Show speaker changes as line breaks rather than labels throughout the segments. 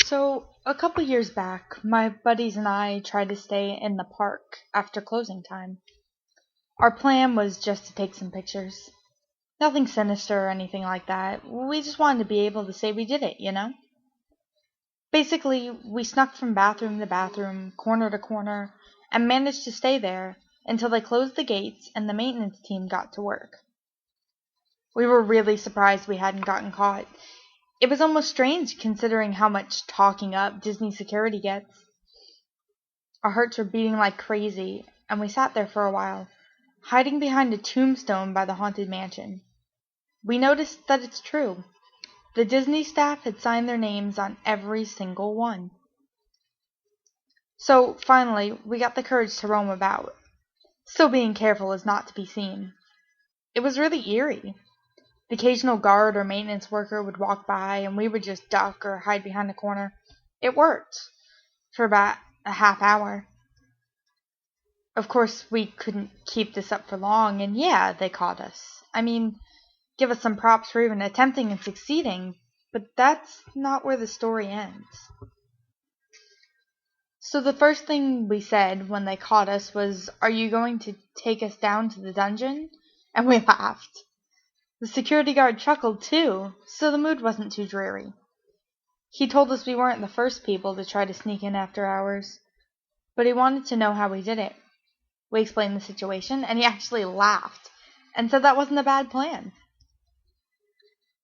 So, a couple years back, my buddies and I tried to stay in the park after closing time. Our plan was just to take some pictures. Nothing sinister or anything like that. We just wanted to be able to say we did it, you know? Basically, we snuck from bathroom to bathroom, corner to corner, and managed to stay there until they closed the gates and the maintenance team got to work. We were really surprised we hadn't gotten caught. It was almost strange considering how much talking up Disney security gets. Our hearts were beating like crazy, and we sat there for a while, hiding behind a tombstone by the haunted mansion. We noticed that it's true. The Disney staff had signed their names on every single one. So, finally, we got the courage to roam about, still being careful as not to be seen. It was really eerie. The occasional guard or maintenance worker would walk by, and we would just duck or hide behind a corner. It worked for about a half hour. Of course, we couldn't keep this up for long, and yeah, they caught us. I mean, give us some props for even attempting and succeeding, but that's not where the story ends. So the first thing we said when they caught us was, "Are you going to take us down to the dungeon?" And we laughed. The security guard chuckled too, so the mood wasn't too dreary. He told us we weren't the first people to try to sneak in after hours, but he wanted to know how we did it. We explained the situation, and he actually laughed and said that wasn't a bad plan.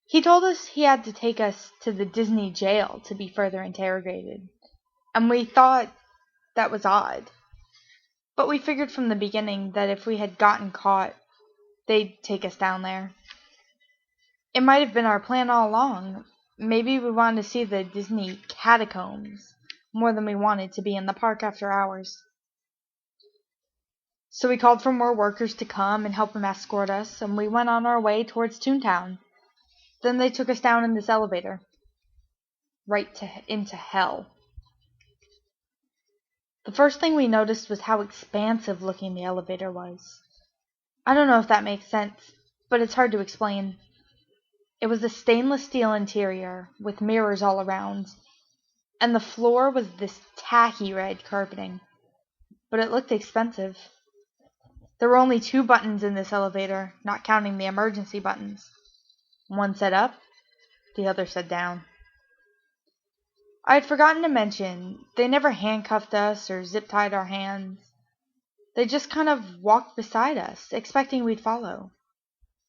He told us he had to take us to the Disney jail to be further interrogated, and we thought that was odd. But we figured from the beginning that if we had gotten caught, they'd take us down there. It might have been our plan all along. Maybe we wanted to see the Disney Catacombs more than we wanted to be in the park after hours. So we called for more workers to come and help him escort us, and we went on our way towards Toontown. Then they took us down in this elevator, into hell. The first thing we noticed was how expansive looking the elevator was. I don't know if that makes sense, but it's hard to explain. It was a stainless steel interior with mirrors all around, and the floor was this tacky red carpeting, but it looked expensive. There were only 2 buttons in this elevator, not counting the emergency buttons. One said up, the other said down. I had forgotten to mention, they never handcuffed us or zip-tied our hands. They just kind of walked beside us, expecting we'd follow.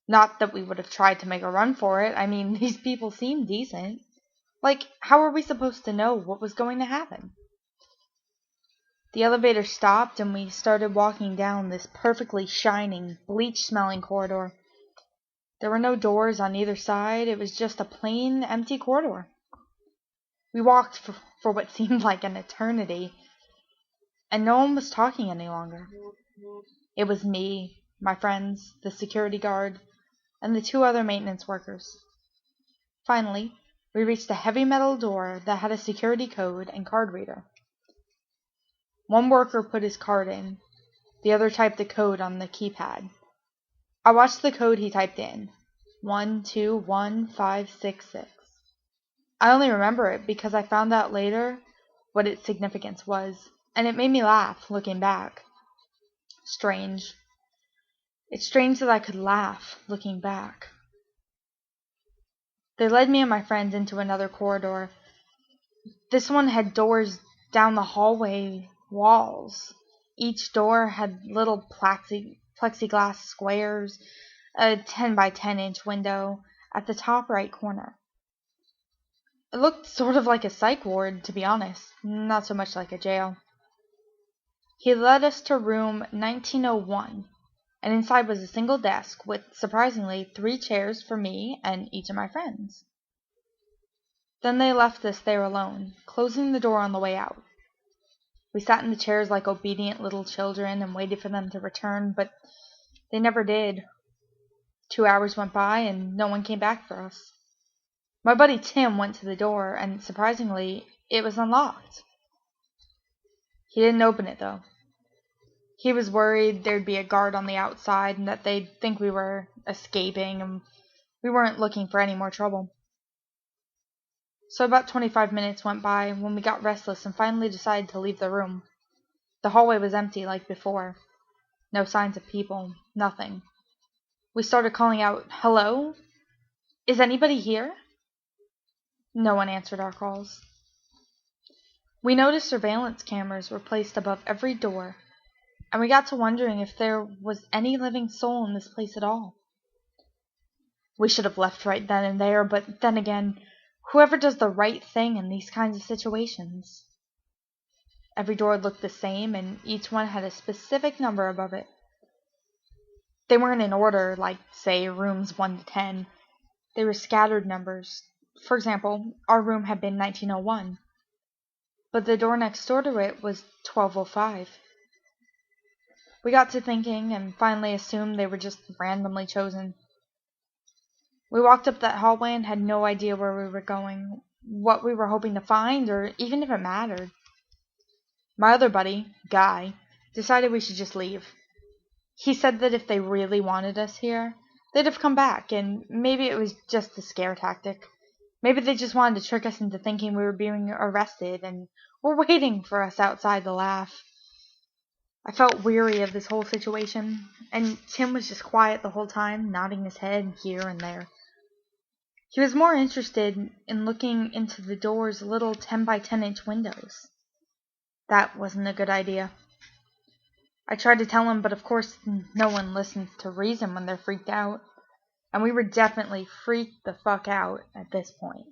Not that we would have tried to make a run for it. I mean, these people seemed decent. Like, how were we supposed to know what was going to happen? The elevator stopped, and we started walking down this perfectly shining, bleach-smelling corridor. There were no doors on either side. It was just a plain, empty corridor. We walked for what seemed like an eternity, and no one was talking any longer. It was me, my friends, the security guard, and the 2 other maintenance workers. Finally, we reached a heavy metal door that had a security code and card reader. One worker put his card in. The other typed the code on the keypad. I watched the code he typed in. 121566. I only remember it because I found out later what its significance was, and it made me laugh, looking back. Strange. It's strange that I could laugh, looking back. They led me and my friends into another corridor. This one had doors down the hallway walls. Each door had little plexiglass squares, a 10 by 10 inch window at the top right corner. It looked sort of like a psych ward, to be honest, not so much like a jail. He led us to room 1901, and inside was a single desk with, surprisingly, 3 chairs for me and each of my friends. Then they left us there alone, closing the door on the way out. We sat in the chairs like obedient little children and waited for them to return, but they never did. 2 hours went by, and no one came back for us. My buddy Tim went to the door, and surprisingly, it was unlocked. He didn't open it, though. He was worried there'd be a guard on the outside and that they'd think we were escaping and we weren't looking for any more trouble. So about 25 minutes went by when we got restless and finally decided to leave the room. The hallway was empty like before. No signs of people, nothing. We started calling out, "Hello? Is anybody here?" No one answered our calls. We noticed surveillance cameras were placed above every door, and we got to wondering if there was any living soul in this place at all. We should have left right then and there, but then again, whoever does the right thing in these kinds of situations? Every door looked the same, and each one had a specific number above it. They weren't in order, like, say, rooms 1 to 10. They were scattered numbers. For example, our room had been 1901, but the door next door to it was 1205. We got to thinking and finally assumed they were just randomly chosen. We walked up that hallway and had no idea where we were going, what we were hoping to find, or even if it mattered. My other buddy, Guy, decided we should just leave. He said that if they really wanted us here, they'd have come back, and maybe it was just a scare tactic. Maybe they just wanted to trick us into thinking we were being arrested and were waiting for us outside to laugh. I felt weary of this whole situation, and Tim was just quiet the whole time, nodding his head here and there. He was more interested in looking into the door's little 10 by 10 inch windows. That wasn't a good idea. I tried to tell him, but of course no one listens to reason when they're freaked out. And we were definitely freaked the fuck out at this point.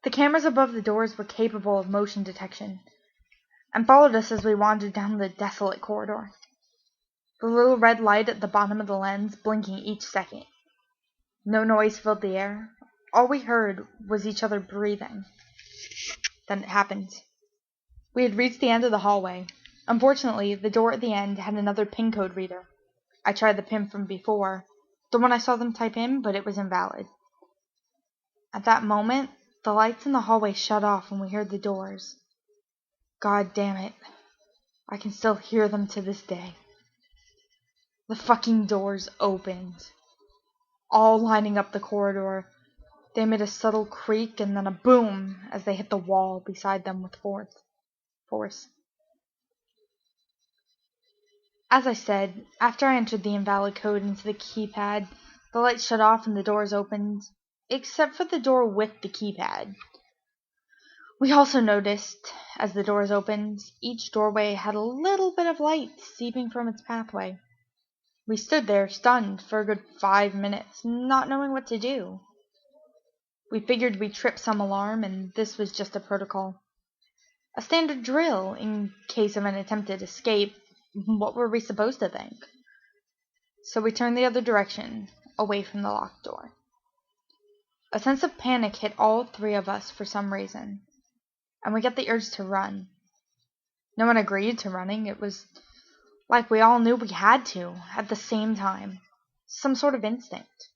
The cameras above the doors were capable of motion detection, and followed us as we wandered down the desolate corridor. The little red light at the bottom of the lens blinking each second. No noise filled the air. All we heard was each other breathing. Then it happened. We had reached the end of the hallway. Unfortunately, the door at the end had another PIN code reader. I tried the PIN from before, the one I saw them type in, but it was invalid. At that moment, the lights in the hallway shut off and we heard the doors. God damn it. I can still hear them to this day. The fucking doors opened, all lining up the corridor. They made a subtle creak and then a boom as they hit the wall beside them with force. As I said, after I entered the invalid code into the keypad, the lights shut off and the doors opened, except for the door with the keypad. We also noticed, as the doors opened, each doorway had a little bit of light seeping from its pathway. We stood there, stunned, for a good 5 minutes, not knowing what to do. We figured we'd trip some alarm, and this was just a protocol. A standard drill in case of an attempted escape. What were we supposed to think? So we turned the other direction, away from the locked door. A sense of panic hit all three of us for some reason, and we got the urge to run. No one agreed to running. It was like we all knew we had to, at the same time. Some sort of instinct.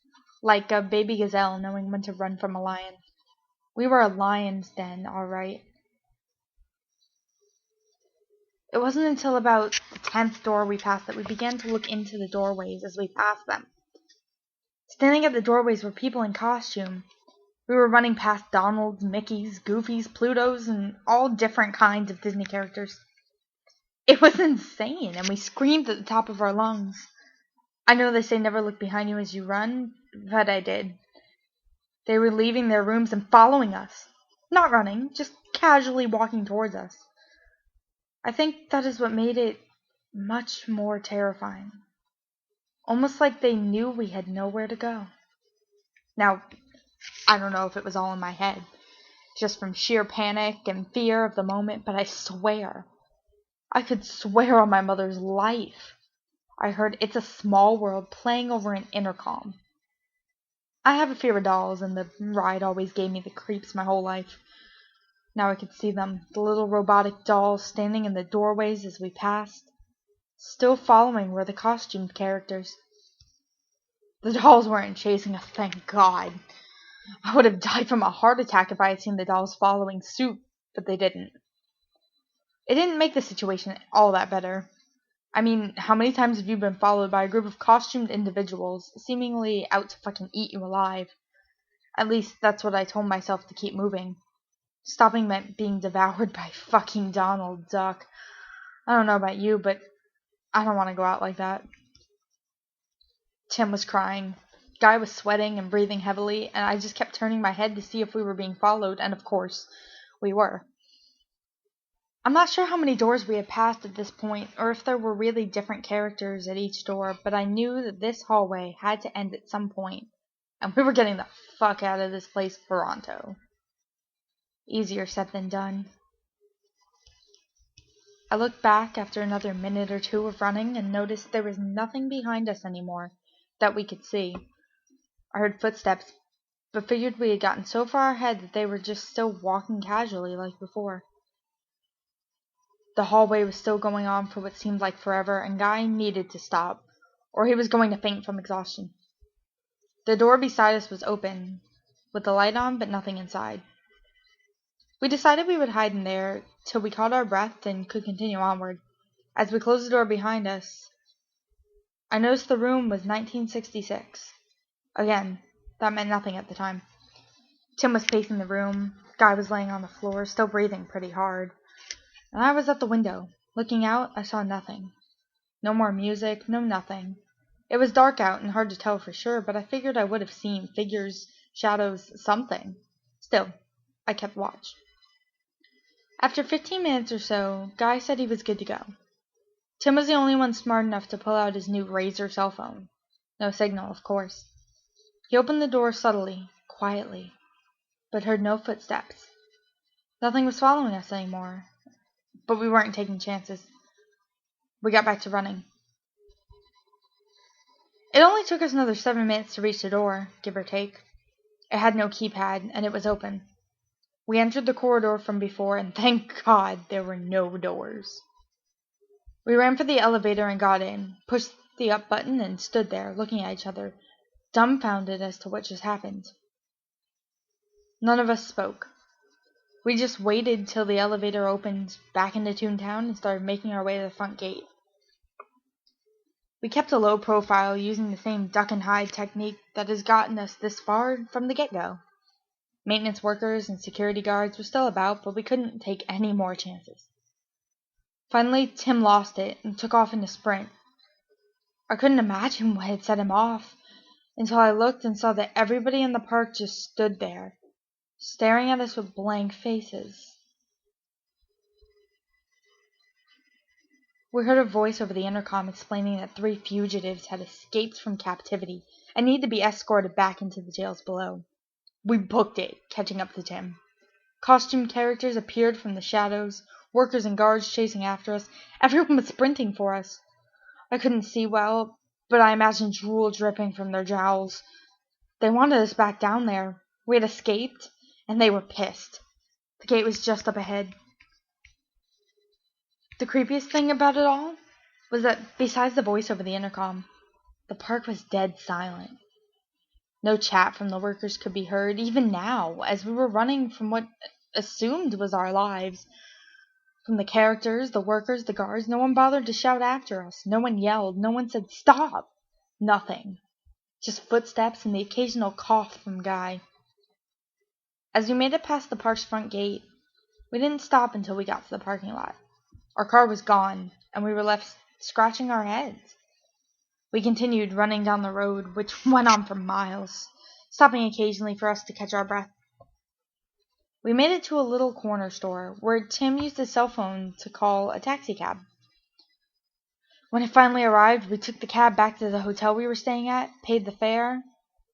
Like a baby gazelle knowing when to run from a lion. We were a lion's den, all right. It wasn't until about the 10th door we passed that we began to look into the doorways as we passed them. Standing at the doorways were people in costume. We were running past Donalds, Mickeys, Goofies, Plutos, and all different kinds of Disney characters. It was insane, and we screamed at the top of our lungs. I know they say never look behind you as you run, but I did. They were leaving their rooms and following us. Not running, just casually walking towards us. I think that is what made it much more terrifying. Almost like they knew we had nowhere to go. Now, I don't know if it was all in my head, just from sheer panic and fear of the moment, but I could swear on my mother's life, I heard It's a Small World playing over an intercom. I have a fear of dolls, and the ride always gave me the creeps my whole life. Now I could see them, the little robotic dolls standing in the doorways as we passed. Still following were the costumed characters. The dolls weren't chasing us, thank God. I would have died from a heart attack if I had seen the dolls following suit, but they didn't. It didn't make the situation all that better. I mean, how many times have you been followed by a group of costumed individuals seemingly out to fucking eat you alive? At least that's what I told myself to keep moving. Stopping meant being devoured by fucking Donald Duck. I don't know about you, but I don't want to go out like that. Tim was crying. Guy was sweating and breathing heavily, and I just kept turning my head to see if we were being followed, and of course, we were. I'm not sure how many doors we had passed at this point, or if there were really different characters at each door, but I knew that this hallway had to end at some point, and we were getting the fuck out of this place pronto. Easier said than done. I looked back after another minute or two of running and noticed there was nothing behind us anymore that we could see. I heard footsteps, but figured we had gotten so far ahead that they were just still walking casually like before. The hallway was still going on for what seemed like forever, and Guy needed to stop, or he was going to faint from exhaustion. The door beside us was open, with the light on, but nothing inside. We decided we would hide in there till we caught our breath and could continue onward. As we closed the door behind us, I noticed the room was 1966. Again, that meant nothing at the time. Tim was pacing the room, Guy was laying on the floor, still breathing pretty hard. And I was at the window. Looking out, I saw nothing. No more music, no nothing. It was dark out and hard to tell for sure, but I figured I would have seen figures, shadows, something. Still, I kept watch. After 15 minutes or so, Guy said he was good to go. Tim was the only one smart enough to pull out his new Razor cell phone. No signal, of course. He opened the door subtly, quietly, but heard no footsteps. Nothing was following us anymore. But we weren't taking chances. We got back to running. It only took us another 7 minutes to reach the door, give or take. It had no keypad, and it was open. We entered the corridor from before, and thank God there were no doors. We ran for the elevator and got in, pushed the up button, and stood there, looking at each other, dumbfounded as to what just happened. None of us spoke. We just waited till the elevator opened back into Toontown and started making our way to the front gate. We kept a low profile using the same duck and hide technique that has gotten us this far from the get-go. Maintenance workers and security guards were still about, but we couldn't take any more chances. Finally, Tim lost it and took off in a sprint. I couldn't imagine what had set him off until I looked and saw that everybody in the park just stood there, staring at us with blank faces. We heard a voice over the intercom explaining that 3 fugitives had escaped from captivity and needed to be escorted back into the jails below. We booked it, catching up to Tim. Costumed characters appeared from the shadows, workers and guards chasing after us. Everyone was sprinting for us. I couldn't see well, but I imagined drool dripping from their jowls. They wanted us back down there. We had escaped, and they were pissed. The gate was just up ahead. The creepiest thing about it all was that besides the voice over the intercom, the park was dead silent. No chat from the workers could be heard, even now, as we were running from what assumed was our lives. From the characters, the workers, the guards, no one bothered to shout after us. No one yelled. No one said, "Stop!" Nothing. Just footsteps and the occasional cough from Guy. As we made it past the park's front gate, we didn't stop until we got to the parking lot. Our car was gone, and we were left scratching our heads. We continued running down the road, which went on for miles, stopping occasionally for us to catch our breath. We made it to a little corner store, where Tim used his cell phone to call a taxicab. When it finally arrived, we took the cab back to the hotel we were staying at, paid the fare,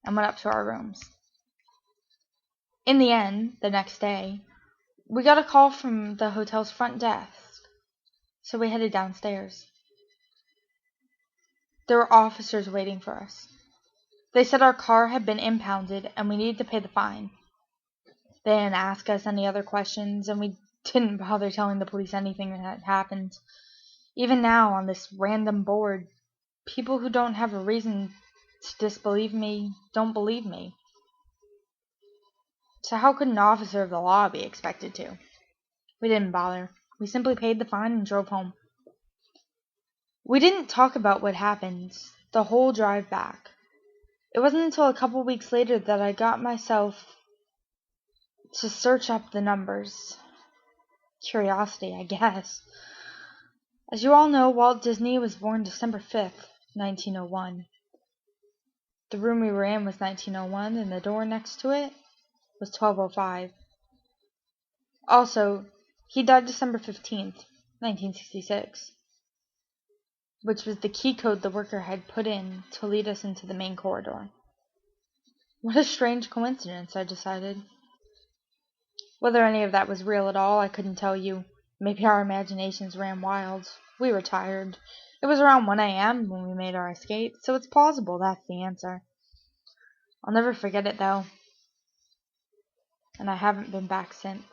and went up to our rooms. In the end, the next day, we got a call from the hotel's front desk, so we headed downstairs. There were officers waiting for us. They said our car had been impounded and we needed to pay the fine. They didn't ask us any other questions, and we didn't bother telling the police anything that had happened. Even now, on this random board, people who don't have a reason to disbelieve me don't believe me. So how could an officer of the law be expected to? We didn't bother. We simply paid the fine and drove home. We didn't talk about what happened the whole drive back. It wasn't until a couple weeks later that I got myself to search up the numbers. Curiosity, I guess. As you all know, Walt Disney was born December 5th, 1901. The room we were in was 1901, and the door next to it was 1205. Also, he died December 15th, 1966, which was the key code the worker had put in to lead us into the main corridor. What a strange coincidence, I decided. Whether any of that was real at all, I couldn't tell you. Maybe our imaginations ran wild. We were tired. It was around 1 a.m. when we made our escape, so it's plausible that's the answer. I'll never forget it, though. And I haven't been back since.